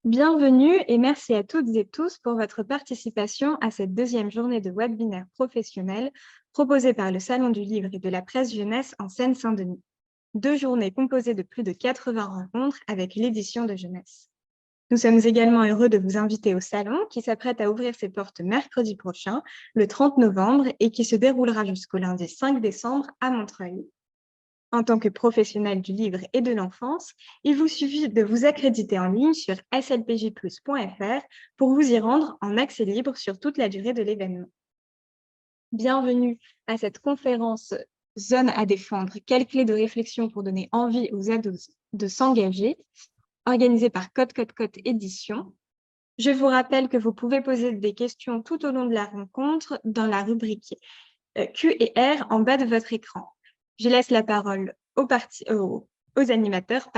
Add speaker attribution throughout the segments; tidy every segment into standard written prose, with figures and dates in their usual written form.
Speaker 1: Bienvenue et merci à toutes et tous pour votre participation à cette deuxième journée de webinaire professionnel proposée par le Salon du Livre et de la Presse Jeunesse en Seine-Saint-Denis. 2 journées composées de plus de 80 rencontres avec l'édition de jeunesse. Nous sommes également heureux de vous inviter au Salon qui s'apprête à ouvrir ses portes mercredi prochain, le 30 novembre, et qui se déroulera jusqu'au lundi 5 décembre à Montreuil. En tant que professionnel du livre et de l'enfance, il vous suffit de vous accréditer en ligne sur slpjplus.fr pour vous y rendre en accès libre sur toute la durée de l'événement. Bienvenue à cette conférence Zone à défendre, quelles clés de réflexion pour donner envie aux ados de s'engager, organisée par Code Édition. Je vous rappelle que vous pouvez poser des questions tout au long de la rencontre dans la rubrique Q&R en bas de votre écran. Je laisse la parole aux animateurs.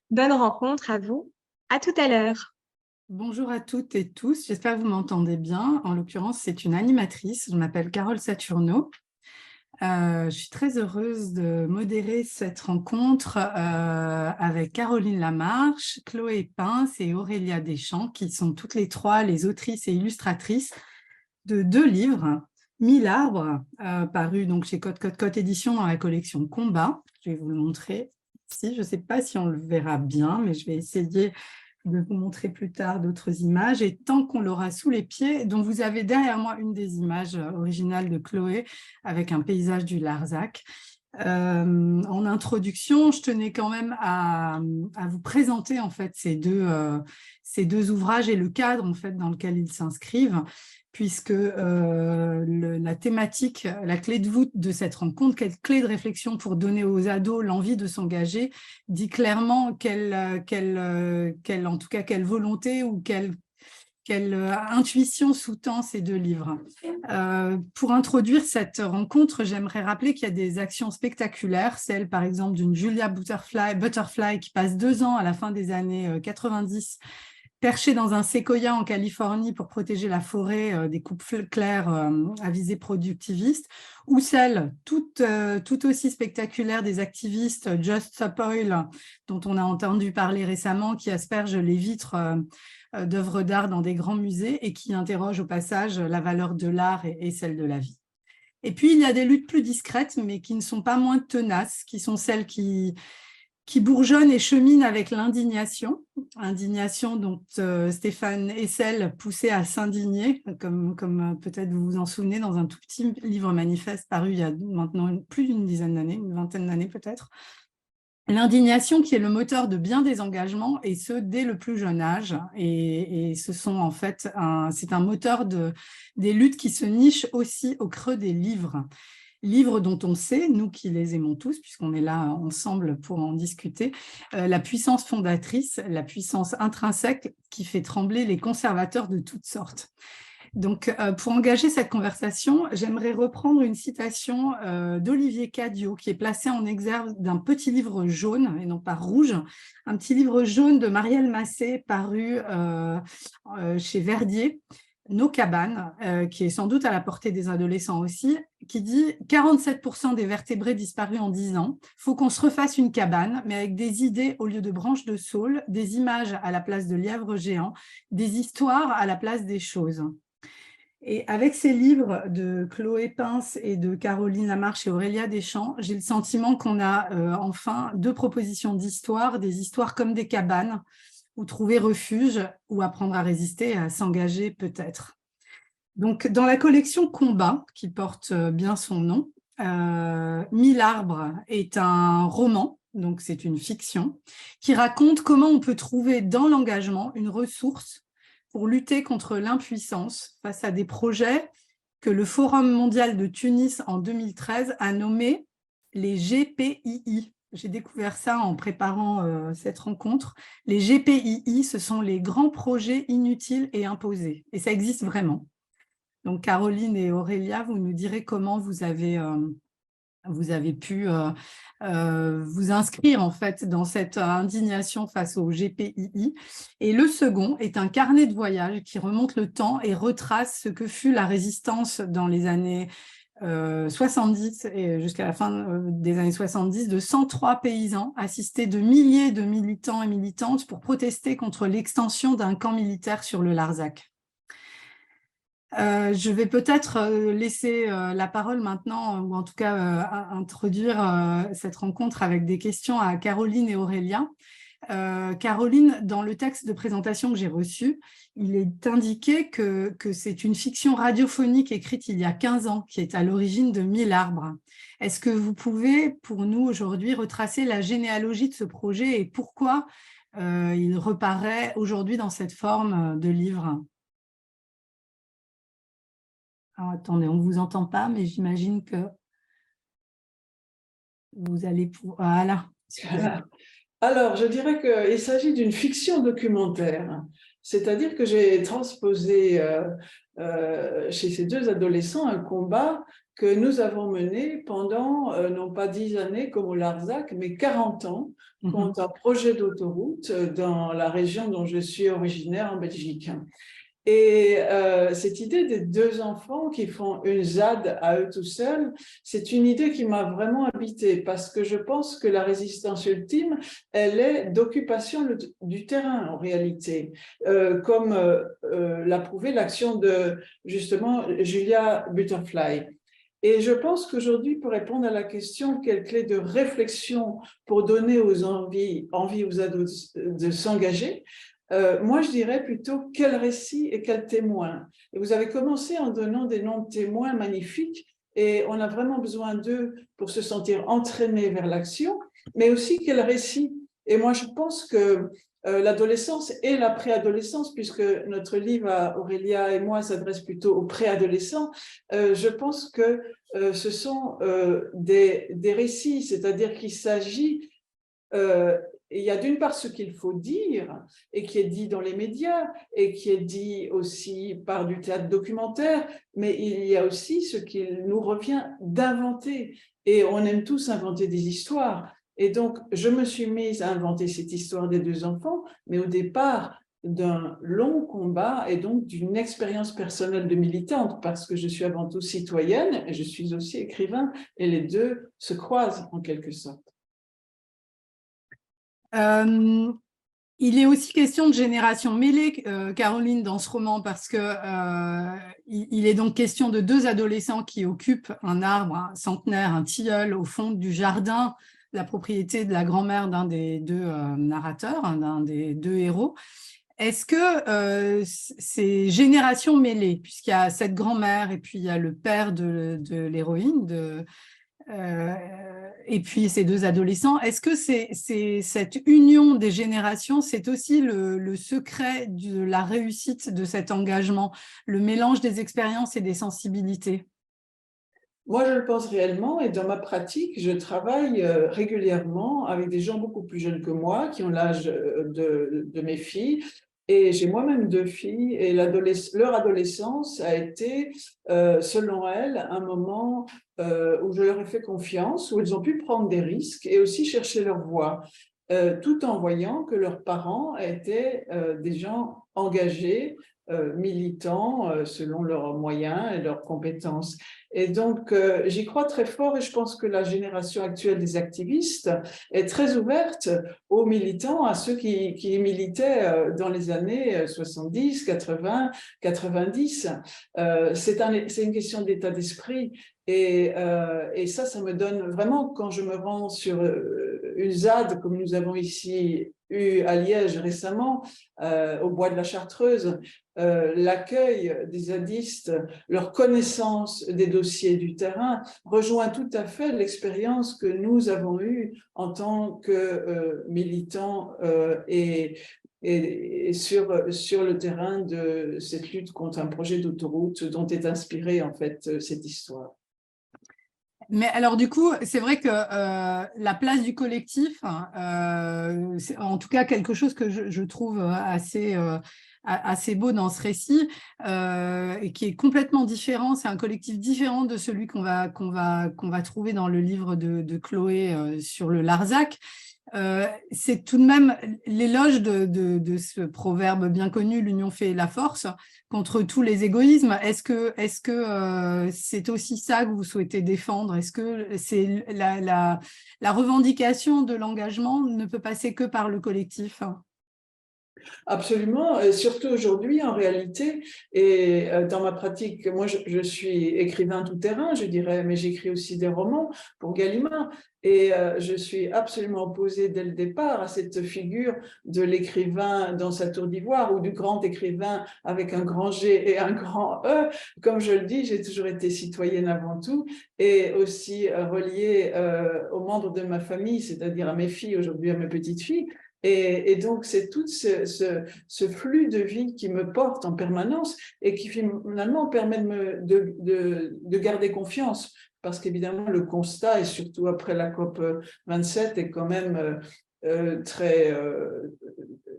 Speaker 1: Bonne rencontre à vous. À tout à l'heure.
Speaker 2: Bonjour à toutes et tous, j'espère que vous m'entendez bien. En l'occurrence, c'est une animatrice, je m'appelle Carole Saturno. Je suis très heureuse de modérer cette rencontre avec Caroline Lamarche, Chloé Pince et Aurélia Deschamps, qui sont toutes les trois les autrices et illustratrices de 2 livres, 1000 arbres, parus donc chez Code Édition dans la collection Combat. Je vais vous le montrer ici, je ne sais pas si on le verra bien, mais je vais essayer de vous montrer plus tard d'autres images. Et tant qu'on l'aura sous les pieds, dont vous avez derrière moi une des images originales de Chloé avec un paysage du Larzac. En introduction, je tenais quand même à vous présenter en fait ces deux ouvrages et le cadre en fait dans lequel ils s'inscrivent, puisque la thématique, la clé de voûte de cette rencontre, quelle clé de réflexion pour donner aux ados l'envie de s'engager, dit clairement quelle volonté ou quelle intuition sous-tend ces 2 livres. Pour introduire cette rencontre, j'aimerais rappeler qu'il y a des actions spectaculaires, celle par exemple d'une Julia Butterfly qui passe 2 ans à la fin des années 90 perché dans un séquoia en Californie pour protéger la forêt des coupes claires à visée productiviste, ou celle tout aussi spectaculaire des activistes Just Stop Oil, dont on a entendu parler récemment, qui aspergent les vitres d'œuvres d'art dans des grands musées et qui interrogent au passage la valeur de l'art et celle de la vie. Et puis, il y a des luttes plus discrètes, mais qui ne sont pas moins tenaces, qui sont celles qui bourgeonne et chemine avec l'indignation, indignation dont Stéphane Hessel poussait à s'indigner, comme peut-être vous vous en souvenez, dans un tout petit livre manifeste paru il y a maintenant plus d'une dizaine d'années, une vingtaine d'années peut-être. L'indignation qui est le moteur de bien des engagements, et ce, dès le plus jeune âge. Et ce sont en fait, c'est un moteur des luttes qui se nichent aussi au creux des livres. Livres dont on sait, nous qui les aimons tous, puisqu'on est là ensemble pour en discuter, la puissance fondatrice, la puissance intrinsèque qui fait trembler les conservateurs de toutes sortes. Donc, pour engager cette conversation, j'aimerais reprendre une citation d'Olivier Cadiot, qui est placée en exergue d'un petit livre jaune, et non pas rouge, un petit livre jaune de Marielle Massé, paru chez Verdier, Nos cabanes, qui est sans doute à la portée des adolescents aussi, qui dit « 47% des vertébrés disparus en 10 ans. Faut qu'on se refasse une cabane, mais avec des idées au lieu de branches de saule, des images à la place de lièvres géants, des histoires à la place des choses. » Et avec ces livres de Chloé Pince et de Caroline Lamarche et Aurélia Deschamps, j'ai le sentiment qu'on a enfin 2 propositions d'histoire, des histoires comme des cabanes, où trouver refuge, ou apprendre à résister et à s'engager peut-être. Donc, dans la collection Combat, qui porte bien son nom, 1000 arbres est un roman, donc c'est une fiction, qui raconte comment on peut trouver dans l'engagement une ressource pour lutter contre l'impuissance face à des projets que le Forum mondial de Tunis en 2013 a nommés les GPII. J'ai découvert ça en préparant cette rencontre. Les GPII, ce sont les grands projets inutiles et imposés. Et ça existe vraiment. Donc, Caroline et Aurélia, vous nous direz comment vous avez pu vous inscrire en fait dans cette indignation face au GPII. Et le second est un carnet de voyage qui remonte le temps et retrace ce que fut la résistance dans les années 70 et jusqu'à la fin des années 70 de 103 paysans assistés de milliers de militants et militantes pour protester contre l'extension d'un camp militaire sur le Larzac. Je vais peut-être laisser la parole maintenant, ou en tout cas introduire cette rencontre avec des questions à Caroline et Aurélia. Caroline, dans le texte de présentation que j'ai reçu, il est indiqué que c'est une fiction radiophonique écrite il y a 15 ans qui est à l'origine de 1000 arbres. Est-ce que vous pouvez, pour nous aujourd'hui, retracer la généalogie de ce projet et pourquoi il reparaît aujourd'hui dans cette forme de livre ? Alors, attendez, on ne vous entend pas, mais j'imagine que vous allez pouvoir... Voilà.
Speaker 3: Alors, je dirais qu'il s'agit d'une fiction documentaire, c'est-à-dire que j'ai transposé chez ces deux adolescents un combat que nous avons mené pendant, non pas 10 années comme au Larzac, mais 40 ans, contre un projet d'autoroute dans la région dont je suis originaire en Belgique. Et cette idée des deux enfants qui font une ZAD à eux tout seuls, c'est une idée qui m'a vraiment habitée parce que je pense que la résistance ultime, elle est d'occupation du terrain en réalité, comme l'a prouvé l'action de justement Julia Butterfly. Et je pense qu'aujourd'hui, pour répondre à la question, quelle clé de réflexion pour donner aux envie aux ados de s'engager, moi, je dirais plutôt quel récit et quel témoin. Et vous avez commencé en donnant des noms de témoins magnifiques et on a vraiment besoin d'eux pour se sentir entraînés vers l'action, mais aussi quel récit. Et moi, je pense que l'adolescence et la préadolescence, puisque notre livre, Aurélia et moi, s'adresse plutôt aux préadolescents, je pense que ce sont des récits, c'est-à-dire qu'il s'agit... il y a d'une part ce qu'il faut dire et qui est dit dans les médias et qui est dit aussi par du théâtre documentaire, mais il y a aussi ce qu'il nous revient d'inventer. Et on aime tous inventer des histoires. Et donc, je me suis mise à inventer cette histoire des deux enfants, mais au départ d'un long combat et donc d'une expérience personnelle de militante, parce que je suis avant tout citoyenne et je suis aussi écrivain, et les deux se croisent en quelque sorte.
Speaker 2: Il est aussi question de génération mêlée, Caroline, dans ce roman, parce que il est donc question de deux adolescents qui occupent un arbre un centenaire, un tilleul, au fond du jardin, la propriété de la grand-mère d'un des deux narrateurs, d'un des deux héros. Est-ce que c'est génération mêlée, puisqu'il y a cette grand-mère et puis il y a le père de l'héroïne, et puis ces deux adolescents, est-ce que c'est cette union des générations, c'est aussi le secret de la réussite de cet engagement, le mélange des expériences et des sensibilités?
Speaker 3: Moi, je le pense réellement et dans ma pratique, je travaille régulièrement avec des gens beaucoup plus jeunes que moi, qui ont l'âge de mes filles. Et j'ai moi-même deux filles et leur adolescence a été, selon elles, un moment où je leur ai fait confiance, où elles ont pu prendre des risques et aussi chercher leur voie, tout en voyant que leurs parents étaient des gens engagés, militants selon leurs moyens et leurs compétences. Et donc, j'y crois très fort et je pense que la génération actuelle des activistes est très ouverte aux militants, à ceux qui militaient dans les années 70, 80, 90. C'est une question d'état d'esprit et ça me donne vraiment, quand je me rends sur une ZAD comme nous avons ici eu à Liège récemment, au bois de la Chartreuse, l'accueil des zadistes, leur connaissance des dossiers du terrain rejoint tout à fait l'expérience que nous avons eue en tant que militants et sur le terrain de cette lutte contre un projet d'autoroute dont est inspirée en fait cette histoire.
Speaker 2: Mais alors du coup, c'est vrai que la place du collectif, c'est en tout cas quelque chose que je trouve assez beau dans ce récit et qui est complètement différent. C'est un collectif différent de celui qu'on va trouver dans le livre de Chloé sur le Larzac. c'est tout de même l'éloge de ce proverbe bien connu, l'union fait la force, contre tous les égoïsmes. Est-ce que c'est aussi ça que vous souhaitez défendre? Est-ce que c'est la revendication de l'engagement ne peut passer que par le collectif?
Speaker 3: Absolument, et surtout aujourd'hui en réalité, et dans ma pratique, moi je suis écrivain tout terrain, je dirais, mais j'écris aussi des romans pour Gallimard, et je suis absolument opposée dès le départ à cette figure de l'écrivain dans sa tour d'ivoire ou du grand écrivain avec un grand G et un grand E. Comme je le dis, j'ai toujours été citoyenne avant tout et aussi reliée aux membres de ma famille, c'est-à-dire à mes filles, aujourd'hui à mes petites filles. Et donc, c'est tout ce flux de vie qui me porte en permanence et qui finalement permet de garder confiance. Parce qu'évidemment, le constat, et surtout après la COP 27, est quand même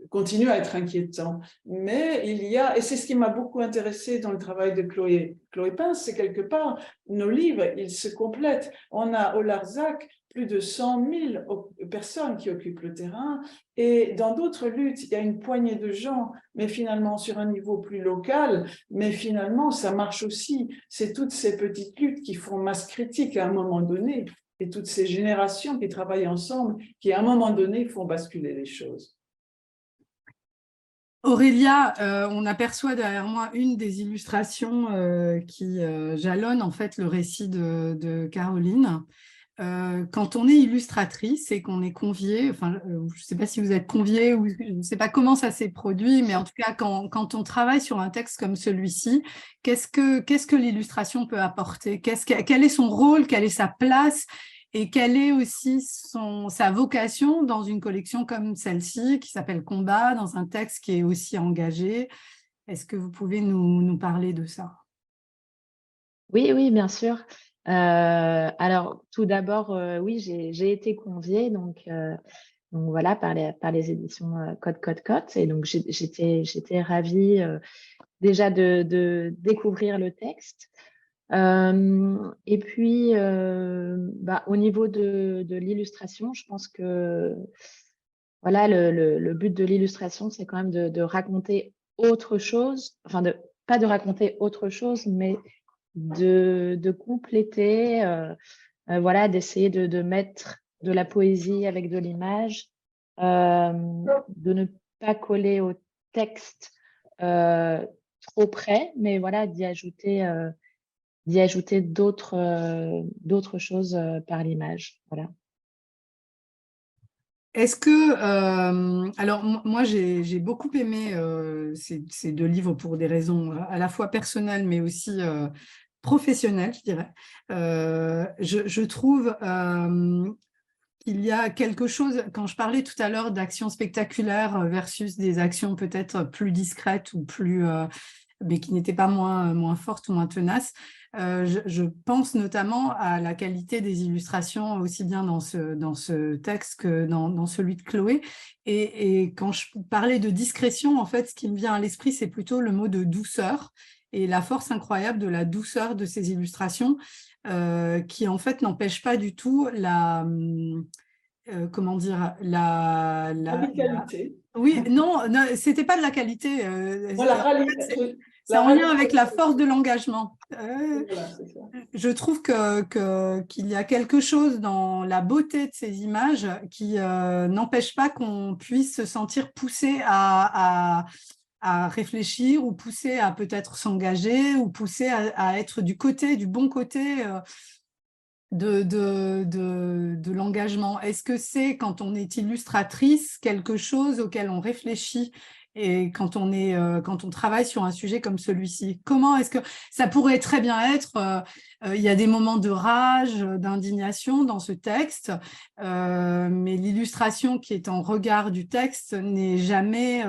Speaker 3: continue à être inquiétant. Mais il y a, et c'est ce qui m'a beaucoup intéressé dans le travail de Chloé Pince, c'est quelque part, nos livres, ils se complètent. On a au Larzac plus de 100 000 personnes qui occupent le terrain, et dans d'autres luttes, il y a une poignée de gens, mais finalement sur un niveau plus local, mais finalement ça marche aussi. C'est toutes ces petites luttes qui font masse critique à un moment donné, et toutes ces générations qui travaillent ensemble, qui à un moment donné font basculer les choses.
Speaker 2: Aurélia, on aperçoit derrière moi une des illustrations qui jalonne en fait le récit de Caroline. Quand on est illustratrice et qu'on est conviée, enfin, je ne sais pas si vous êtes conviée ou je ne sais pas comment ça s'est produit, mais en tout cas, quand on travaille sur un texte comme celui-ci, qu'est-ce que l'illustration peut apporter? Quel est son rôle? Quelle est sa place? Et quelle est aussi sa vocation dans une collection comme celle-ci, qui s'appelle Combat, dans un texte qui est aussi engagé? Est-ce que vous pouvez nous parler de ça?
Speaker 4: Oui, oui, bien sûr. Alors, tout d'abord, oui, j'ai été conviée, donc voilà, par les éditions Code. Et donc, j'étais ravie déjà de découvrir le texte. Et puis, au niveau de l'illustration, je pense que voilà, le but de l'illustration, c'est quand même de raconter autre chose, enfin, pas de raconter autre chose, mais de compléter, voilà, d'essayer de mettre de la poésie avec de l'image, de ne pas coller au texte trop près, mais voilà, d'y ajouter d'autres choses par l'image. Voilà.
Speaker 2: Est-ce que, alors moi j'ai beaucoup aimé ces deux livres pour des raisons à la fois personnelles mais aussi professionnelles, je dirais. Je trouve qu'il y a quelque chose, quand je parlais tout à l'heure d'actions spectaculaires versus des actions peut-être plus discrètes ou plus, mais qui n'étaient pas moins fortes ou moins tenaces. Je pense notamment à la qualité des illustrations, aussi bien dans ce texte que dans celui de Chloé. Et quand je parlais de discrétion, en fait, ce qui me vient à l'esprit, c'est plutôt le mot de douceur et la force incroyable de la douceur de ces illustrations qui, en fait, n'empêche pas du tout comment dire,
Speaker 3: Radicalité.
Speaker 2: Oui, non, c'était pas de la qualité.
Speaker 3: Voilà,
Speaker 2: c'est en lien avec la force de l'engagement.
Speaker 3: Voilà, c'est ça.
Speaker 2: Je trouve qu'il y a quelque chose dans la beauté de ces images qui n'empêche pas qu'on puisse se sentir poussé à réfléchir ou poussé à peut-être s'engager ou poussé à être du bon côté de l'engagement. Est-ce que c'est, quand on est illustratrice, quelque chose auquel on réfléchit et quand on travaille sur un sujet comme celui-ci? Comment est-ce que ça pourrait très bien être il y a des moments de rage, d'indignation dans ce texte, mais l'illustration qui est en regard du texte n'est jamais,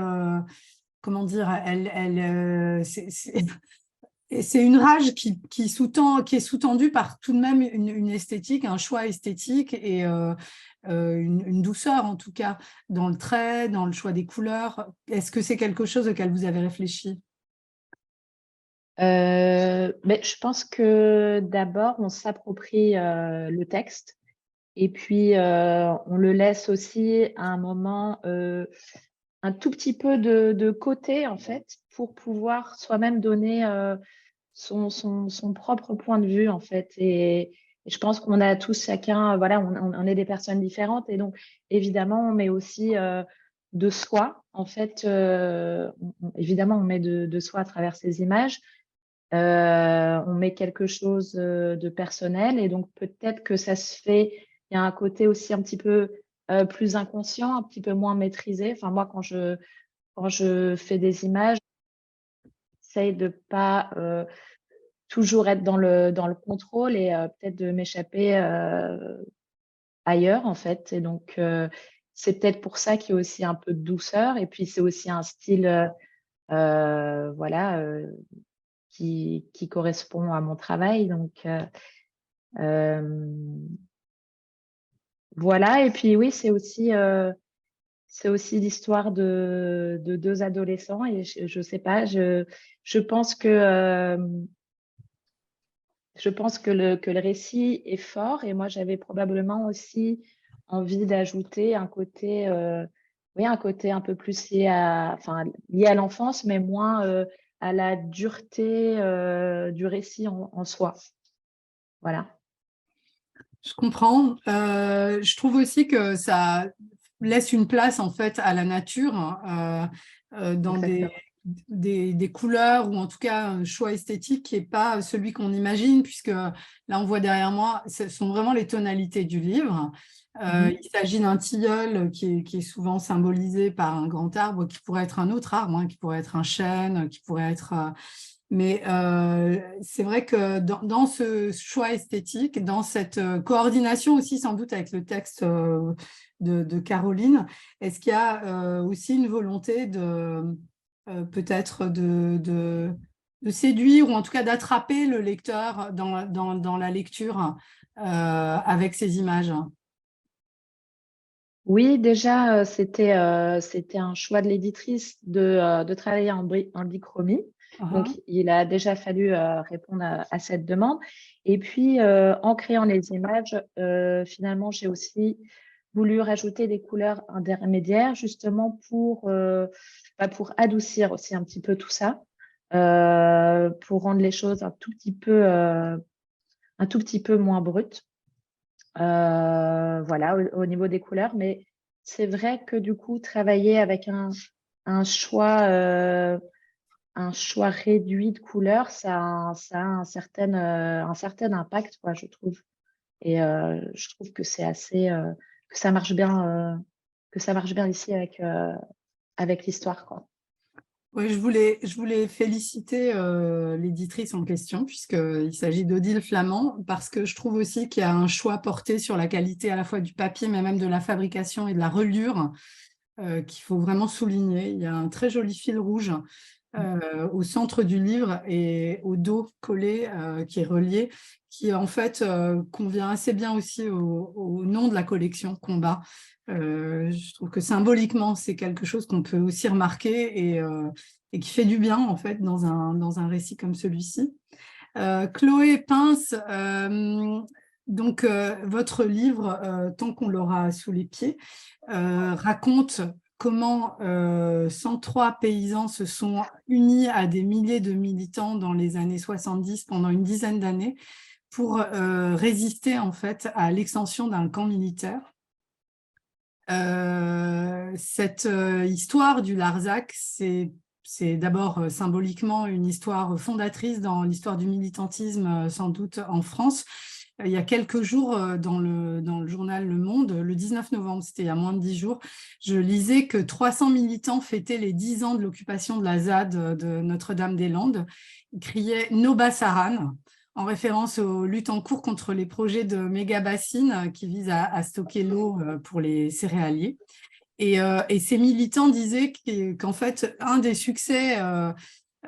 Speaker 2: comment dire, c'est une rage qui est sous-tendue par tout de même une esthétique, un choix esthétique et une douceur, en tout cas, dans le trait, dans le choix des couleurs. Est-ce que c'est quelque chose auquel vous avez réfléchi?
Speaker 4: Mais je pense que d'abord, on s'approprie le texte. Et puis, on le laisse aussi à un moment un tout petit peu de côté, en fait, pour pouvoir soi-même donner son propre point de vue, en fait. Et je pense qu'on a tous chacun, voilà, on est des personnes différentes. Et donc, évidemment, on met aussi de soi, en fait. Évidemment, on met de soi à travers ces images. On met quelque chose de personnel. Et donc, peut-être que ça se fait, il y a un côté aussi un petit peu plus inconscient, un petit peu moins maîtrisé. Enfin, moi, quand je fais des images, j'essaye de pas toujours être dans le contrôle et peut-être de m'échapper ailleurs, en fait. Et donc, c'est peut-être pour ça qu'il y a aussi un peu de douceur. Et puis, c'est aussi un style, voilà, qui correspond à mon travail. Donc, voilà. Et puis, oui, c'est aussi l'histoire de 2 adolescents. Et je sais pas, je pense que le récit est fort. Et moi, j'avais probablement aussi envie d'ajouter un côté, oui, un côté un peu plus lié à l'enfance, mais moins à la dureté du récit en soi. Voilà.
Speaker 2: Je comprends. Je trouve aussi que ça laisse une place en fait à la nature dans des couleurs ou en tout cas un choix esthétique qui n'est pas celui qu'on imagine, puisque là on voit derrière moi, ce sont vraiment les tonalités du livre. Il s'agit d'un tilleul qui est souvent symbolisé par un grand arbre qui pourrait être un autre arbre, hein, qui pourrait être un chêne, qui pourrait être... Mais c'est vrai que dans ce choix esthétique, dans cette coordination aussi sans doute avec le texte de Caroline, est-ce qu'il y a aussi une volonté peut-être de séduire ou en tout cas d'attraper le lecteur dans la lecture avec ces images?
Speaker 4: Oui, déjà, c'était un choix de l'éditrice de travailler en bichromie. Donc, il a déjà fallu répondre à cette demande. Et puis, en créant les images, finalement, j'ai aussi voulu rajouter des couleurs intermédiaires, justement pour adoucir aussi un petit peu tout ça, pour rendre les choses un tout petit peu moins brutes. Voilà, au niveau des couleurs. Mais c'est vrai que du coup, travailler avec un choix réduit de couleurs, ça a un certain impact, quoi, je trouve. Et je trouve que c'est assez que ça marche bien ici avec l'histoire, quoi.
Speaker 2: Oui, je voulais féliciter l'éditrice en question, puisqu'il s'agit d'Odile Flamand, parce que je trouve aussi qu'il y a un choix porté sur la qualité à la fois du papier, mais même de la fabrication et de la reliure, qu'il faut vraiment souligner. Il y a un très joli fil rouge au centre du livre et au dos collé qui est relié, qui en fait convient assez bien aussi au nom de la collection Combat. Je trouve que symboliquement, c'est quelque chose qu'on peut aussi remarquer et qui fait du bien en fait dans un récit comme celui-ci. Chloé Pince, donc votre livre, tant qu'on l'aura sous les pieds, raconte comment 103 paysans se sont unis à des milliers de militants dans les années 70 pendant une dizaine d'années pour résister en fait à l'extension d'un camp militaire. Cette histoire du Larzac, c'est d'abord symboliquement une histoire fondatrice dans l'histoire du militantisme, sans doute en France. Il y a quelques jours, dans le journal Le Monde, le 19 novembre, c'était il y a moins de 10 jours, je lisais que 300 militants fêtaient les 10 ans de l'occupation de la ZAD de Notre-Dame-des-Landes. Ils criaient « Noba Saran », en référence aux luttes en cours contre les projets de méga-bassines qui visent à stocker l'eau pour les céréaliers. Et ces militants disaient qu'en fait, un des succès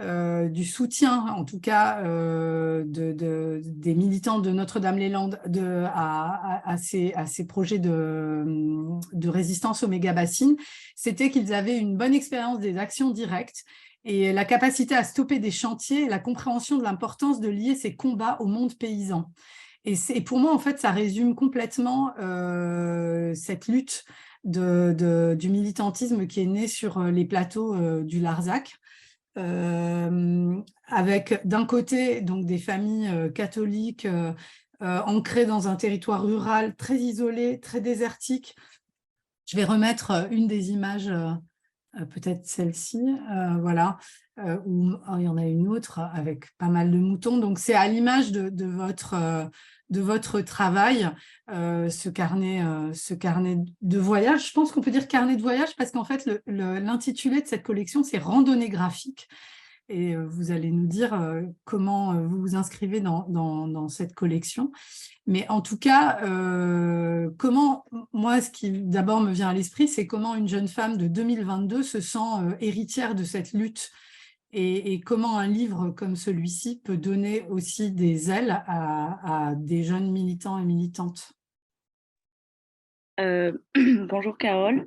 Speaker 2: du soutien, en tout cas des militants de Notre-Dame-les-Landes à ces projets de résistance aux méga-bassines, c'était qu'ils avaient une bonne expérience des actions directes et la capacité à stopper des chantiers et la compréhension de l'importance de lier ces combats au monde paysan. Et pour moi, en fait, ça résume complètement cette lutte du militantisme qui est né sur les plateaux du Larzac, avec d'un côté donc des familles catholiques ancrées dans un territoire rural très isolé, très désertique. Je vais remettre une des images, peut-être celle-ci, voilà, où il y en a une autre avec pas mal de moutons. Donc, c'est à l'image de votre travail, ce carnet de voyage. Je pense qu'on peut dire carnet de voyage parce qu'en fait, l'intitulé de cette collection, c'est randonnée graphique. Et vous allez nous dire comment vous vous inscrivez dans cette collection. Mais en tout cas, moi, ce qui d'abord me vient à l'esprit, c'est comment une jeune femme de 2022 se sent héritière de cette lutte et comment un livre comme celui-ci peut donner aussi des ailes à des jeunes militants et militantes.
Speaker 5: Bonjour Carole.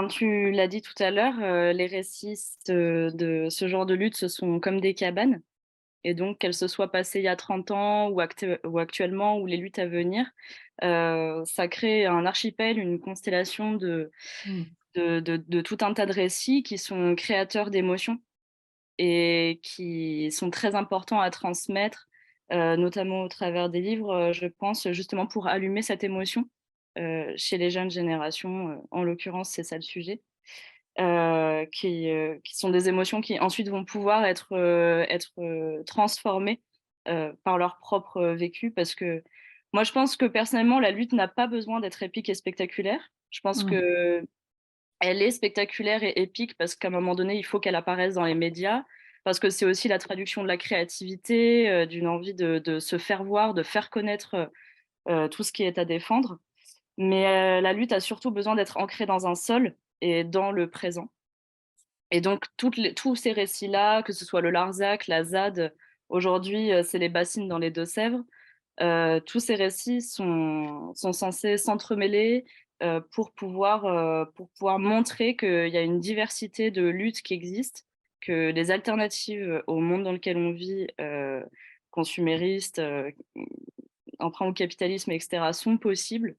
Speaker 5: Tu l'as dit tout à l'heure, les récits de ce genre de lutte, ce sont comme des cabanes. Et donc, qu'elles se soient passées il y a 30 ans ou actuellement, ou les luttes à venir, ça crée un archipel, une constellation de tout un tas de récits qui sont créateurs d'émotions et qui sont très importants à transmettre, notamment au travers des livres, je pense, justement pour allumer cette émotion chez les jeunes générations. En l'occurrence, c'est ça le sujet. Qui sont des émotions qui ensuite vont pouvoir être transformées par leur propre vécu. Parce que moi, je pense que personnellement, la lutte n'a pas besoin d'être épique et spectaculaire. Je pense qu'elle est spectaculaire et épique parce qu'à un moment donné, il faut qu'elle apparaisse dans les médias, parce que c'est aussi la traduction de la créativité, d'une envie de se faire voir, de faire connaître tout ce qui est à défendre. Mais la lutte a surtout besoin d'être ancrée dans un sol et dans le présent. Et donc, tous ces récits-là, que ce soit le Larzac, la ZAD, aujourd'hui, c'est les bassines dans les Deux-Sèvres, tous ces récits sont censés s'entremêler pour pouvoir montrer qu'il y a une diversité de luttes qui existent, que les alternatives au monde dans lequel on vit, consumériste, emprunt au capitalisme, etc., sont possibles.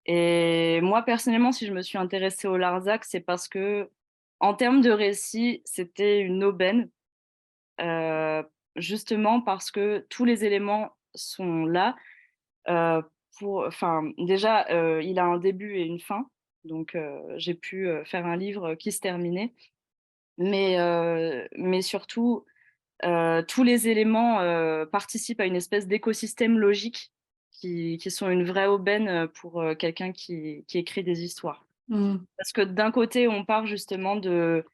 Speaker 5: Et moi, personnellement, si je me suis intéressée au Larzac, c'est parce que, en termes de récit, c'était une aubaine, justement parce que tous les éléments sont là. Déjà, il a un début et une fin, donc j'ai pu faire un livre qui se terminait. Mais surtout, tous les éléments participent à une espèce d'écosystème logique qui sont une vraie aubaine pour quelqu'un qui écrit des histoires. Parce que d'un côté, on part justement de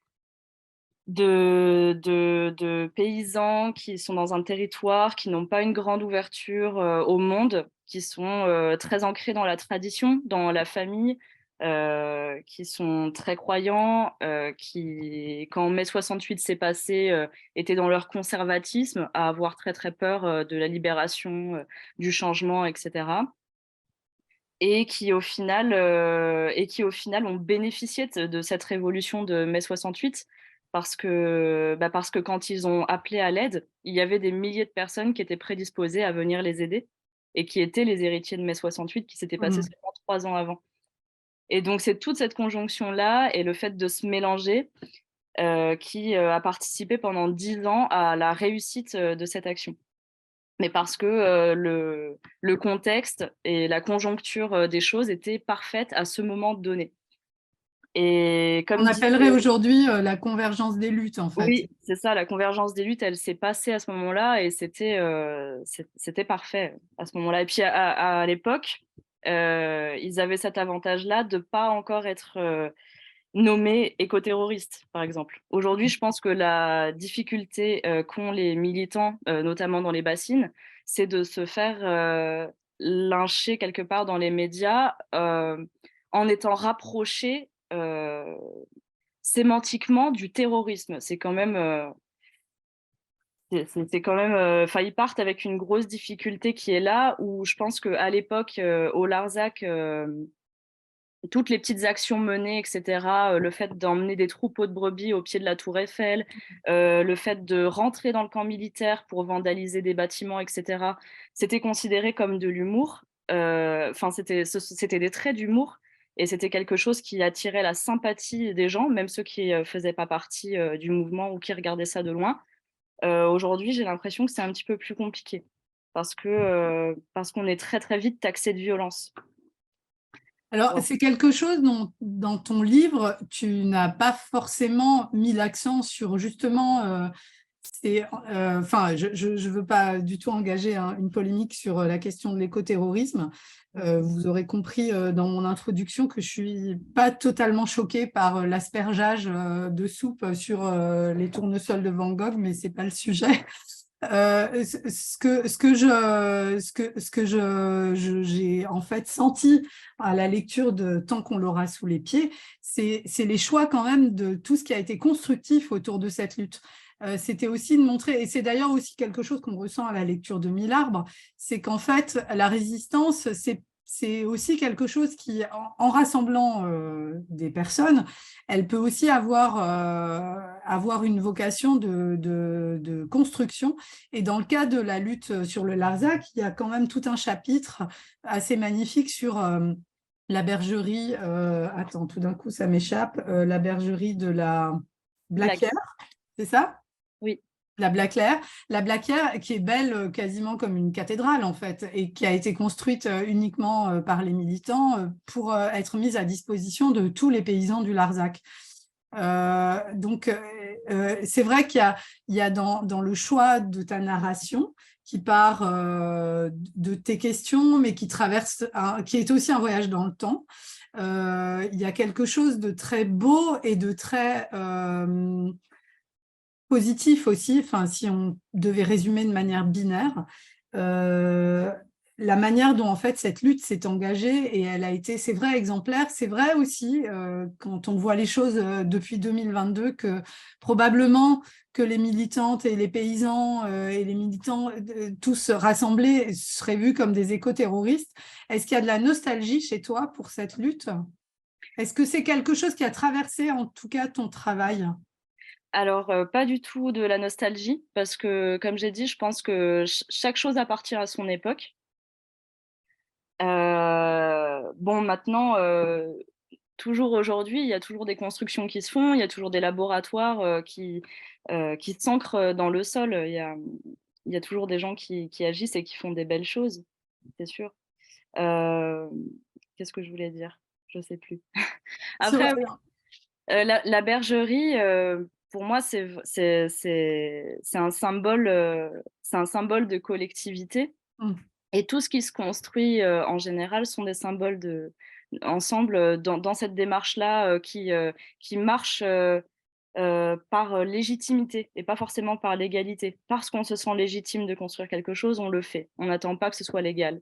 Speaker 5: paysans qui sont dans un territoire, qui n'ont pas une grande ouverture au monde, qui sont très ancrés dans la tradition, dans la famille, qui sont très croyants, qui, quand mai 68 s'est passé, étaient dans leur conservatisme, à avoir très très peur de la libération, du changement, etc. Et qui au final ont bénéficié de cette révolution de mai 68 parce que quand ils ont appelé à l'aide, il y avait des milliers de personnes qui étaient prédisposées à venir les aider et qui étaient les héritiers de mai 68 qui s'étaient passés seulement 3 ans avant. Et donc c'est toute cette conjonction-là et le fait de se mélanger qui a participé pendant 10 ans à la réussite de cette action. Mais parce que le contexte et la conjoncture des choses étaient parfaites à ce moment donné. Et comme
Speaker 2: on appellerait aujourd'hui la convergence des luttes, en fait.
Speaker 5: Oui, c'est ça, la convergence des luttes, elle s'est passée à ce moment-là et c'était parfait à ce moment-là. Et puis à l'époque, ils avaient cet avantage-là de ne pas encore être nommés écoterroristes, par exemple. Aujourd'hui, je pense que la difficulté qu'ont les militants, notamment dans les bassines, c'est de se faire lyncher quelque part dans les médias en étant rapprochés sémantiquement du terrorisme. C'est quand même... ils partent avec une grosse difficulté qui est là, où je pense qu'à l'époque, au Larzac, toutes les petites actions menées, etc. Le fait d'emmener des troupeaux de brebis au pied de la tour Eiffel, le fait de rentrer dans le camp militaire pour vandaliser des bâtiments, etc. C'était considéré comme de l'humour. Enfin, c'était des traits d'humour et c'était quelque chose qui attirait la sympathie des gens, même ceux qui ne faisaient pas partie du mouvement ou qui regardaient ça de loin. Aujourd'hui, j'ai l'impression que c'est un petit peu plus compliqué parce qu'on est très, très vite taxé de violence.
Speaker 2: Alors, c'est quelque chose dont, dans ton livre, tu n'as pas forcément mis l'accent sur justement, enfin, je ne veux pas du tout engager une polémique sur la question de l'écoterrorisme. Vous aurez compris dans mon introduction que je ne suis pas totalement choquée par l'aspergeage de soupe sur les tournesols de Van Gogh, mais ce n'est pas le sujet. Ce que j'ai en fait senti à la lecture de Tant qu'on l'aura sous les pieds, c'est les choix quand même de tout ce qui a été constructif autour de cette lutte. C'était aussi de montrer, et c'est d'ailleurs aussi quelque chose qu'on ressent à la lecture de Mille Arbres, c'est qu'en fait la résistance, c'est aussi quelque chose qui, en rassemblant des personnes, elle peut aussi avoir une vocation de construction. Et dans le cas de la lutte sur le Larzac, il y a quand même tout un chapitre assez magnifique sur la bergerie, attends, tout d'un coup ça m'échappe, la bergerie de la Blaquière, c'est ça ?
Speaker 5: Oui.
Speaker 2: La Blaquière qui est belle quasiment comme une cathédrale en fait et qui a été construite uniquement par les militants pour être mise à disposition de tous les paysans du Larzac. Donc c'est vrai qu'il y a dans le choix de ta narration qui part de tes questions mais qui est aussi un voyage dans le temps. Il y a quelque chose de très beau et de très positif aussi, enfin, si on devait résumer de manière binaire, la manière dont en fait cette lutte s'est engagée et elle a été, c'est vrai, exemplaire. C'est vrai aussi, quand on voit les choses depuis 2022, que probablement que les militantes et les paysans et les militants tous rassemblés seraient vus comme des éco-terroristes. Est-ce qu'il y a de la nostalgie chez toi pour cette lutte ? Est-ce que c'est quelque chose qui a traversé en tout cas ton travail ?
Speaker 5: Alors, pas du tout de la nostalgie, parce que, comme j'ai dit, je pense que chaque chose appartient à son époque. Bon, maintenant, toujours aujourd'hui, il y a toujours des constructions qui se font, il y a toujours des laboratoires qui s'ancrent dans le sol. Il y a toujours des gens qui agissent et qui font des belles choses, c'est sûr. Qu'est-ce que je voulais dire ? Je ne sais plus. Après, la bergerie, pour moi, c'est un symbole de collectivité. Et tout ce qui se construit en général sont des symboles ensemble dans cette démarche-là qui marche par légitimité et pas forcément par légalité. Parce qu'on se sent légitime de construire quelque chose, on le fait. On n'attend pas que ce soit légal.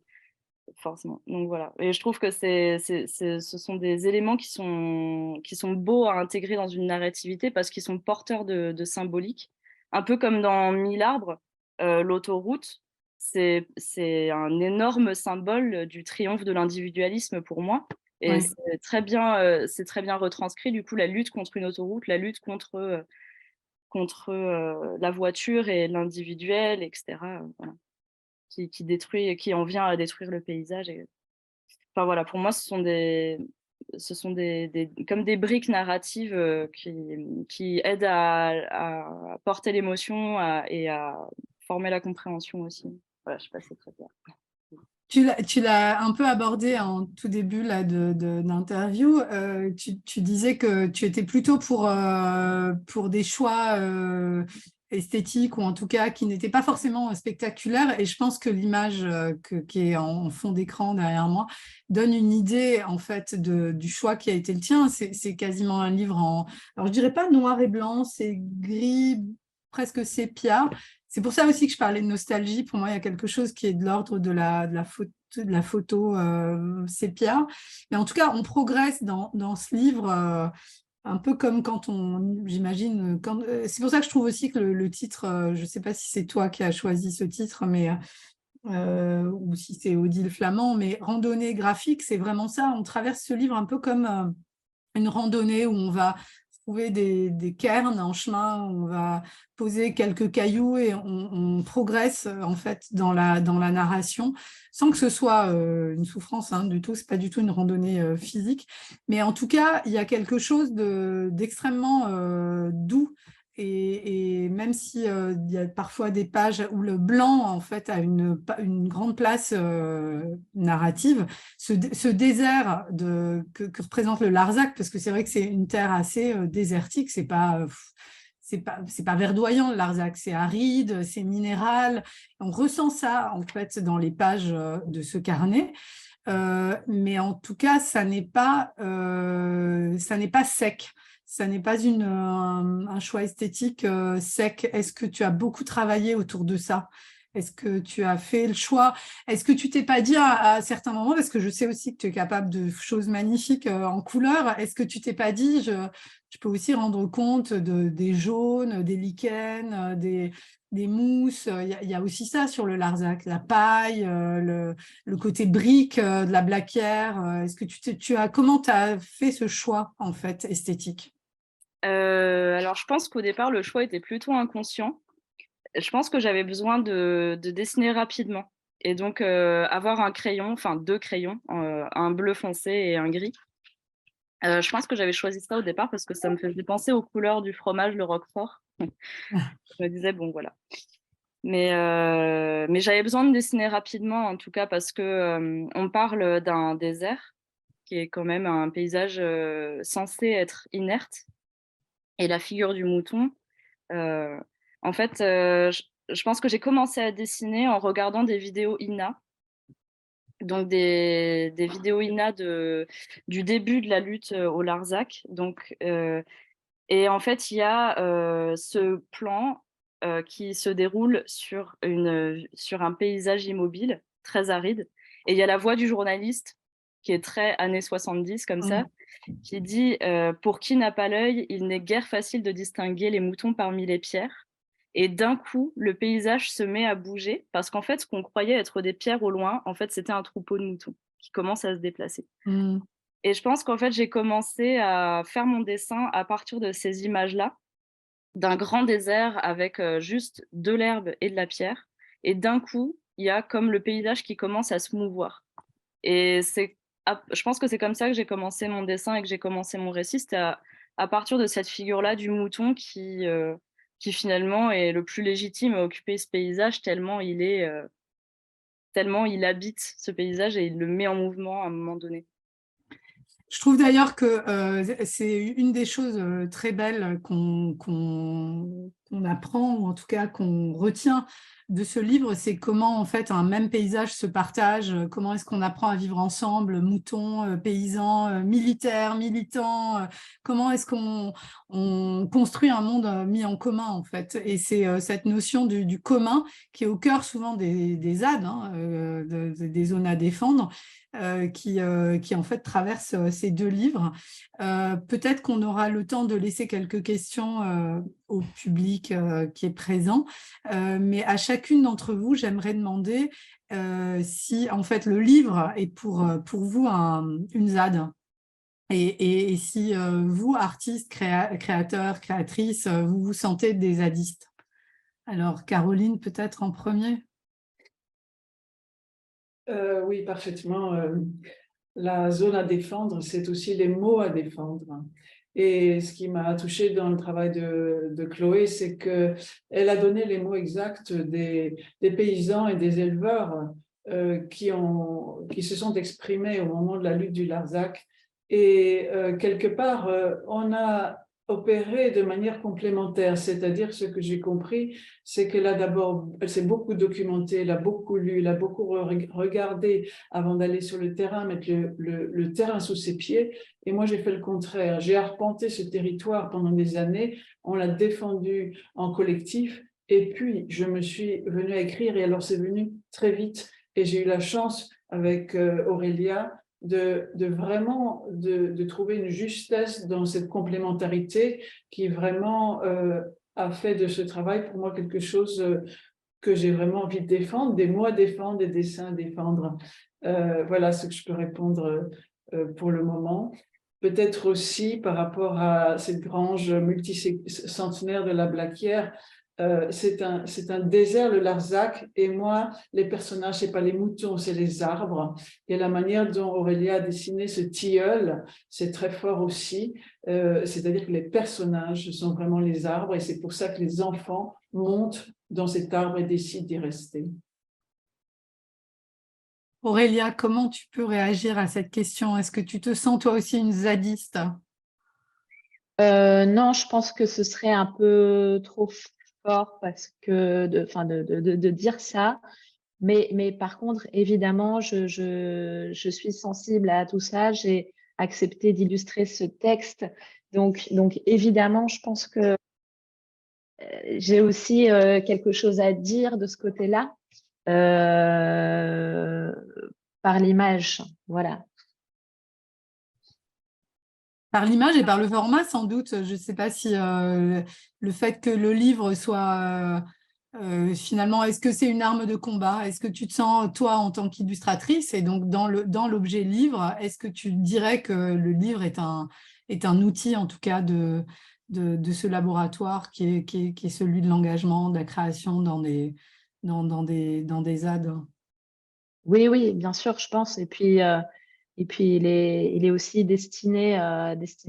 Speaker 5: Forcément. Donc voilà. Et je trouve que ce sont des éléments qui sont beaux à intégrer dans une narrativité parce qu'ils sont porteurs de symbolique. Un peu comme dans Mille Arbres, l'autoroute, c'est un énorme symbole du triomphe de l'individualisme pour moi. Et
Speaker 2: Ouais.
Speaker 5: c'est très bien retranscrit, du coup, la lutte contre une autoroute, la lutte contre la voiture et l'individuel, etc. Voilà. Qui en vient à détruire le paysage. Enfin voilà, pour moi, ce sont comme des briques narratives qui aident à porter l'émotion et à former la compréhension aussi. Voilà, je sais pas si c'est très clair.
Speaker 2: Tu l'as un peu abordé en tout début là, d'interview. Tu disais que tu étais plutôt pour des choix esthétiques ou en tout cas qui n'étaient pas forcément spectaculaires. Et je pense que l'image qui est en fond d'écran derrière moi donne une idée en fait du choix qui a été le tien. C'est quasiment un livre alors je dirais pas noir et blanc, c'est gris, presque sépia. C'est pour ça aussi que je parlais de nostalgie. Pour moi, il y a quelque chose qui est de l'ordre de la photo sépia. Mais en tout cas, on progresse dans ce livre, un peu comme quand j'imagine, c'est pour ça que je trouve aussi que le titre, je ne sais pas si c'est toi qui as choisi ce titre, mais ou si c'est Odile Flamand, mais randonnée graphique, c'est vraiment ça. On traverse ce livre un peu comme une randonnée où on va trouver des cairns en chemin, où on va poser quelques cailloux et on progresse en fait dans la narration, sans que ce soit une souffrance du tout, c'est pas du tout une randonnée physique, mais en tout cas, il y a quelque chose d'extrêmement doux. Et même si il y a parfois des pages où le blanc en fait a une grande place narrative, ce désert que représente le Larzac, parce que c'est vrai que c'est une terre assez désertique, c'est pas verdoyant le Larzac, c'est aride, c'est minéral. On ressent ça en fait dans les pages de ce carnet. Mais en tout cas, ça n'est pas sec. Ça n'est pas un choix esthétique sec. Est-ce que tu as beaucoup travaillé autour de ça? Est-ce que tu as fait le choix? Est-ce que tu t'es pas dit à certains moments, parce que je sais aussi que tu es capable de choses magnifiques en couleur, est-ce que tu t'es pas dit, je peux aussi rendre compte des jaunes, des lichens, des mousses, il y a aussi ça sur le Larzac, la paille, le côté brique de la Blaquière. Est-ce que comment tu as fait ce choix en fait esthétique?
Speaker 5: Alors, je pense qu'au départ, le choix était plutôt inconscient. Je pense que j'avais besoin de dessiner rapidement. Et donc, avoir un crayon, enfin 2 crayons, un bleu foncé et un gris. Je pense que j'avais choisi ça au départ parce que ça me faisait penser aux couleurs du fromage, le Roquefort. Je me disais, bon, voilà. Mais j'avais besoin de dessiner rapidement, en tout cas, parce qu'on parle d'un désert qui est quand même un paysage censé être inerte. Et la figure du mouton, en fait, je pense que j'ai commencé à dessiner en regardant des vidéos INA. Donc des vidéos INA du début de la lutte au Larzac. Donc, et en fait, il y a ce plan qui se déroule sur un paysage immobile très aride. Et il y a la voix du journaliste qui est très années 70 comme ça, qui dit pour qui n'a pas l'œil, il n'est guère facile de distinguer les moutons parmi les pierres. Et d'un coup, le paysage se met à bouger parce qu'en fait, ce qu'on croyait être des pierres au loin, en fait, c'était un troupeau de moutons qui commence à se déplacer. Et je pense qu'en fait, j'ai commencé à faire mon dessin à partir de ces images-là, d'un grand désert avec juste de l'herbe et de la pierre. Et d'un coup, il y a comme le paysage qui commence à se mouvoir. Et je pense que c'est comme ça que j'ai commencé mon dessin et que j'ai commencé mon récit. C'était à partir de cette figure-là du mouton qui finalement est le plus légitime à occuper ce paysage tellement il habite ce paysage et il le met en mouvement à un moment donné.
Speaker 2: Je trouve d'ailleurs que c'est une des choses très belles qu'on apprend, ou en tout cas qu'on retient de ce livre, c'est comment en fait un même paysage se partage, comment est-ce qu'on apprend à vivre ensemble, moutons, paysans, militaires, militants, comment est-ce qu'on construit un monde mis en commun en fait. Et c'est cette notion du commun qui est au cœur souvent des ZAD, des zones à défendre, qui en fait traverse ces 2 livres. Peut-être qu'on aura le temps de laisser quelques questions au public qui est présent, mais à chacune d'entre vous, j'aimerais demander si en fait le livre est pour vous une ZAD. Et si vous, artistes, créateurs, créatrices, vous vous sentez des zadistes. Alors, Caroline, peut-être en premier.
Speaker 3: Oui, parfaitement. La zone à défendre, c'est aussi les mots à défendre. Et ce qui m'a touchée dans le travail de Chloé, c'est qu'elle a donné les mots exacts des paysans et des éleveurs qui se sont exprimés au moment de la lutte du Larzac. Et quelque part, on a opéré de manière complémentaire, c'est-à-dire ce que j'ai compris, c'est qu'elle elle s'est beaucoup documentée, elle a beaucoup lu, elle a beaucoup regardé avant d'aller sur le terrain, mettre le terrain sous ses pieds. Et moi, j'ai fait le contraire. J'ai arpenté ce territoire pendant des années, on l'a défendu en collectif, et puis je me suis venue à écrire, et alors c'est venu très vite, et j'ai eu la chance avec Aurélia de vraiment de trouver une justesse dans cette complémentarité qui vraiment a fait de ce travail pour moi quelque chose que j'ai vraiment envie de défendre, des mots à défendre, des dessins à défendre. Voilà ce que je peux répondre pour le moment. Peut-être aussi par rapport à cette grange multicentenaire de la Blaquière, c'est un désert, le Larzac, et moi, les personnages, c'est pas les moutons, c'est les arbres. Et la manière dont Aurélia a dessiné ce tilleul, c'est très fort aussi. C'est-à-dire que les personnages sont vraiment les arbres, et c'est pour ça que les enfants montent dans cet arbre et décident d'y rester.
Speaker 2: Aurélia, comment tu peux réagir à cette question? Est-ce que tu te sens toi aussi une zadiste?
Speaker 4: Non, je pense que ce serait un peu trop fort parce que de dire ça. Mais par contre, évidemment, je suis sensible à tout ça. J'ai accepté d'illustrer ce texte. Donc évidemment, je pense que j'ai aussi quelque chose à dire de ce côté-là par l'image. Voilà.
Speaker 2: Par l'image et par le format, sans doute. Je ne sais pas si le fait que le livre soit finalement, est-ce que c'est une arme de combat? Est-ce que tu te sens, toi, en tant qu'illustratrice, et donc dans l'objet livre, est-ce que tu dirais que le livre est un outil, en tout cas, de ce laboratoire qui est celui de l'engagement, de la création dans des ZAD?
Speaker 4: Oui, bien sûr, je pense. Et puis il est aussi destiné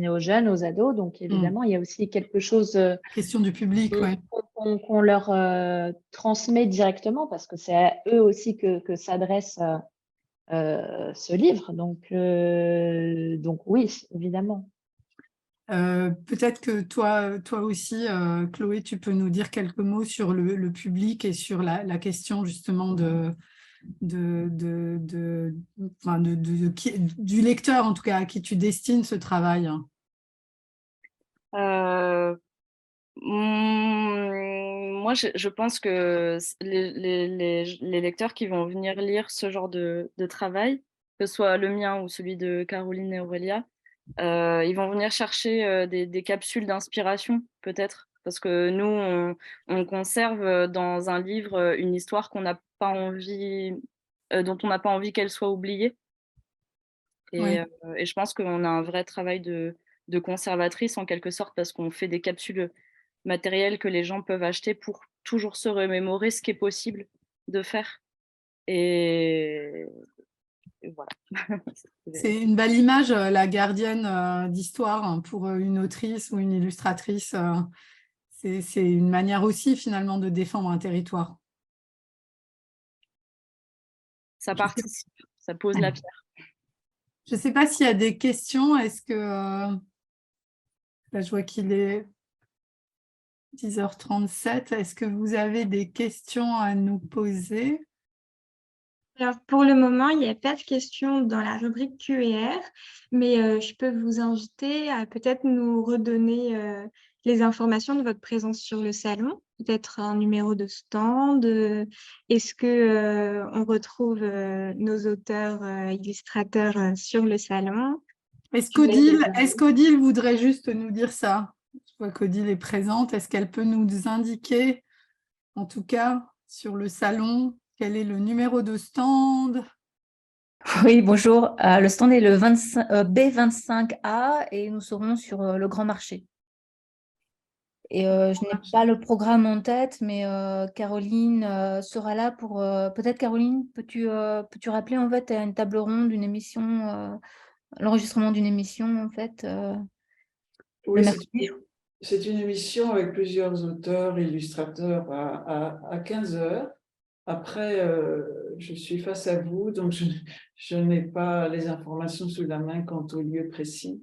Speaker 4: aux jeunes, aux ados. Donc évidemment, il y a aussi quelque chose
Speaker 2: Question du public, oui.
Speaker 4: qu'on leur transmet directement parce que c'est à eux aussi que s'adresse ce livre. Donc oui, évidemment.
Speaker 2: Peut-être que toi aussi, Chloé, tu peux nous dire quelques mots sur le public et sur la question justement du lecteur, en tout cas, à qui tu destines ce travail.
Speaker 5: Moi, je pense que les lecteurs qui vont venir lire ce genre de travail, que ce soit le mien ou celui de Caroline et Aurélia, ils vont venir chercher des capsules d'inspiration, peut-être, parce que nous, on conserve dans un livre une histoire qu'on n'a pas envie, dont on n'a pas envie qu'elle soit oubliée. Et je pense qu'on a un vrai travail de conservatrice, en quelque sorte, parce qu'on fait des capsules matérielles que les gens peuvent acheter pour toujours se remémorer ce qui est possible de faire. Et voilà.
Speaker 2: C'est une belle image, la gardienne d'histoire, hein, pour une autrice ou une illustratrice. C'est une manière aussi, finalement, de défendre un territoire.
Speaker 5: Ça participe, ça pose la pierre.
Speaker 2: Je ne sais pas s'il y a des questions. Est-ce que... là, je vois qu'il est 10h37. Est-ce que vous avez des questions à nous poser?
Speaker 1: Alors, pour le moment, il n'y a pas de questions dans la rubrique Q&R, mais je peux vous inviter à peut-être nous redonner les informations de votre présence sur le salon, peut-être un numéro de stand. Est-ce que on retrouve nos auteurs, illustrateurs sur le salon?
Speaker 2: Est-ce qu'Odile voudrait juste nous dire ça? Je vois qu'Odile est présente. Est-ce qu'elle peut nous indiquer, en tout cas, sur le salon, quel est le numéro de stand?
Speaker 6: Oui, bonjour. Le stand est le B25A et nous serons sur le Grand Marché. Et je n'ai pas le programme en tête, mais Caroline sera là pour... Peut-être, Caroline, peux-tu rappeler, en fait, à une table ronde, une émission, l'enregistrement d'une émission, en fait,
Speaker 3: Oui,
Speaker 6: le mercredi.
Speaker 3: c'est une émission avec plusieurs auteurs, illustrateurs à 15h. Après, je suis face à vous, donc je n'ai pas les informations sous la main quant au lieu précis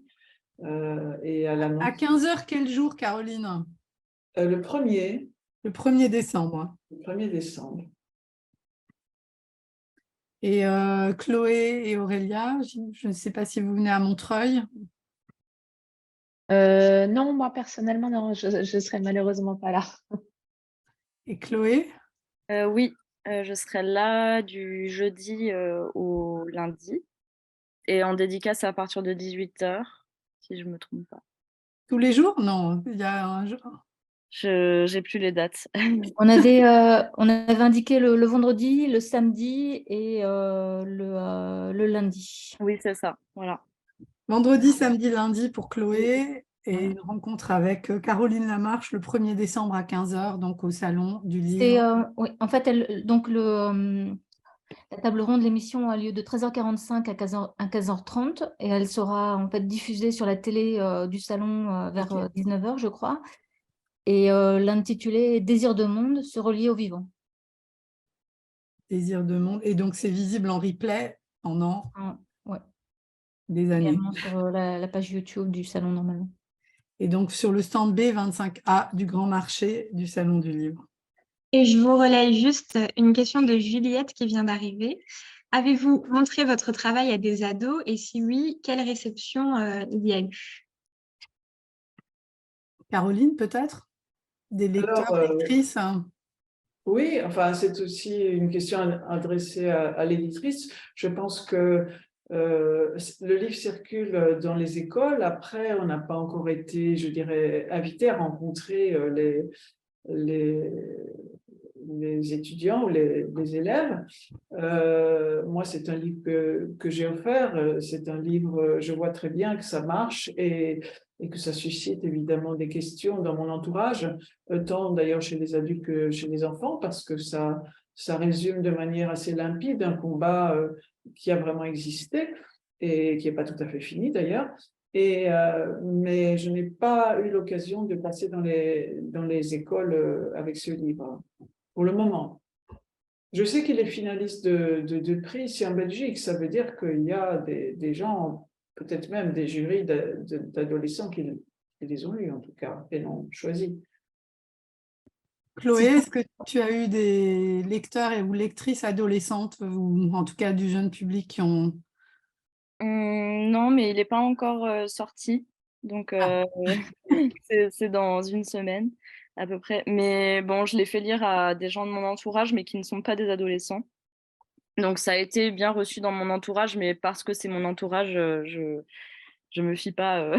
Speaker 3: et à l'annonce.
Speaker 2: À 15h, quel jour, Caroline?
Speaker 3: Le 1er.
Speaker 2: Le 1er décembre.
Speaker 3: Le 1er décembre.
Speaker 2: Et Chloé et Aurélia, je ne sais pas si vous venez à Montreuil.
Speaker 4: Non, moi, personnellement, non, je serai malheureusement pas là.
Speaker 2: Et Chloé?
Speaker 5: Oui, je serai là du jeudi au lundi et en dédicace à partir de 18h, si je ne me trompe pas.
Speaker 2: Tous les jours? Non, il y a un jour.
Speaker 5: Je n'ai plus les dates.
Speaker 6: On avait indiqué le vendredi, le samedi et le lundi.
Speaker 5: Oui, c'est ça, voilà.
Speaker 2: Vendredi, samedi, lundi pour Chloé et une rencontre avec Caroline Lamarche le 1er décembre à 15 h, donc au Salon du Livre.
Speaker 6: Oui, en fait, la table ronde, l'émission a lieu de 13h45 à 15h30 et elle sera en fait diffusée sur la télé du salon vers 19h, je crois. Et l'intitulé « Désir de monde, se relier au vivant ».
Speaker 2: Désir de monde. Et donc, c'est visible en replay pendant
Speaker 6: Ouais.
Speaker 2: des années.
Speaker 6: Également sur la page YouTube du salon, normalement.
Speaker 2: Et donc, sur le stand B25A du Grand Marché du Salon du Livre.
Speaker 1: Et je vous relaye juste une question de Juliette qui vient d'arriver. Avez-vous montré votre travail à des ados et si oui, quelle réception il y a eu?
Speaker 2: Caroline, peut-être? Des lecteurs, lectrices?
Speaker 3: Oui, enfin, c'est aussi une question adressée à l'éditrice. Je pense que le livre circule dans les écoles. Après, on n'a pas encore été, je dirais, invité à rencontrer les étudiants ou les élèves. Moi, c'est un livre que j'ai offert. C'est un livre, je vois très bien que ça marche et que ça suscite évidemment des questions dans mon entourage, tant d'ailleurs chez les adultes que chez les enfants, parce que ça résume de manière assez limpide un combat qui a vraiment existé et qui n'est pas tout à fait fini d'ailleurs. Mais je n'ai pas eu l'occasion de passer dans les écoles avec ce livre, pour le moment. Je sais qu'il est finaliste de prix ici en Belgique. Ça veut dire qu'il y a des gens, peut-être même des jurys d'adolescents qui les ont lus en tout cas, et l'ont choisi.
Speaker 2: Chloé, est-ce que tu as eu des lecteurs ou lectrices adolescentes, ou en tout cas du jeune public qui ont...
Speaker 5: Non, mais il n'est pas encore sorti, donc c'est dans une semaine à peu près. Mais bon, je l'ai fait lire à des gens de mon entourage, mais qui ne sont pas des adolescents. Donc ça a été bien reçu dans mon entourage, mais parce que c'est mon entourage, je me fie pas.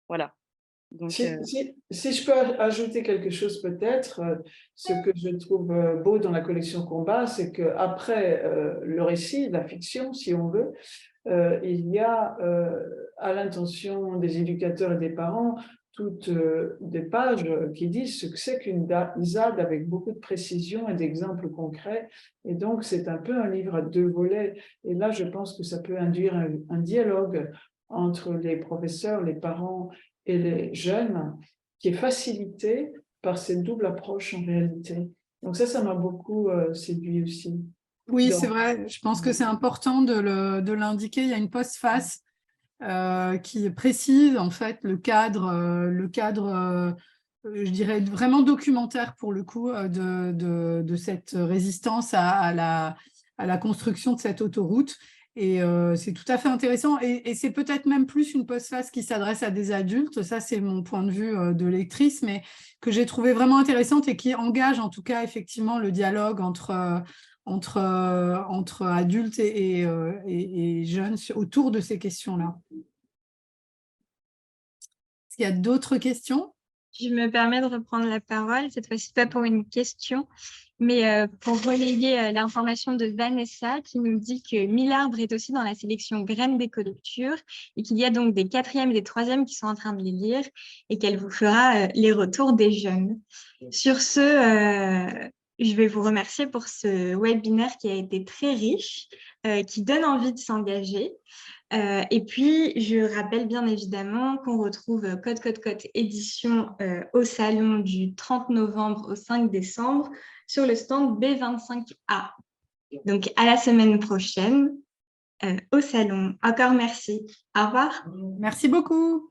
Speaker 5: Voilà. Donc,
Speaker 3: si je peux ajouter quelque chose peut-être, ce que je trouve beau dans la collection Combat, c'est qu'après le récit, la fiction, si on veut, il y a à l'intention des éducateurs et des parents toutes des pages qui disent ce que c'est qu'une ZAD avec beaucoup de précision et d'exemples concrets. Et donc, c'est un peu un livre à deux volets. Et là, je pense que ça peut induire un dialogue entre les professeurs, les parents et les jeunes qui est facilité par cette double approche en réalité. Donc ça m'a beaucoup séduit aussi.
Speaker 2: Oui, c'est vrai. Je pense que c'est important de l'indiquer. Il y a une postface qui précise en fait le cadre, je dirais vraiment documentaire pour le coup de cette résistance à la construction de cette autoroute. Et c'est tout à fait intéressant. Et c'est peut-être même plus une postface qui s'adresse à des adultes. Ça, c'est mon point de vue de lectrice, mais que j'ai trouvé vraiment intéressante et qui engage en tout cas effectivement le dialogue entre adultes et jeunes autour de ces questions-là. Est-ce qu'il y a d'autres questions?
Speaker 1: Je me permets de reprendre la parole, cette fois-ci pas pour une question, mais pour relayer l'information de Vanessa qui nous dit que 1000 arbres est aussi dans la sélection Graines d'éco-lecture et qu'il y a donc des 4e et des 3e qui sont en train de les lire et qu'elle vous fera les retours des jeunes. Sur ce, je vais vous remercier pour ce webinaire qui a été très riche, qui donne envie de s'engager. Et puis, je rappelle bien évidemment qu'on retrouve Code édition au salon du 30 novembre au 5 décembre sur le stand B25A. Donc, à la semaine prochaine au salon. Encore merci. Au revoir.
Speaker 2: Merci beaucoup.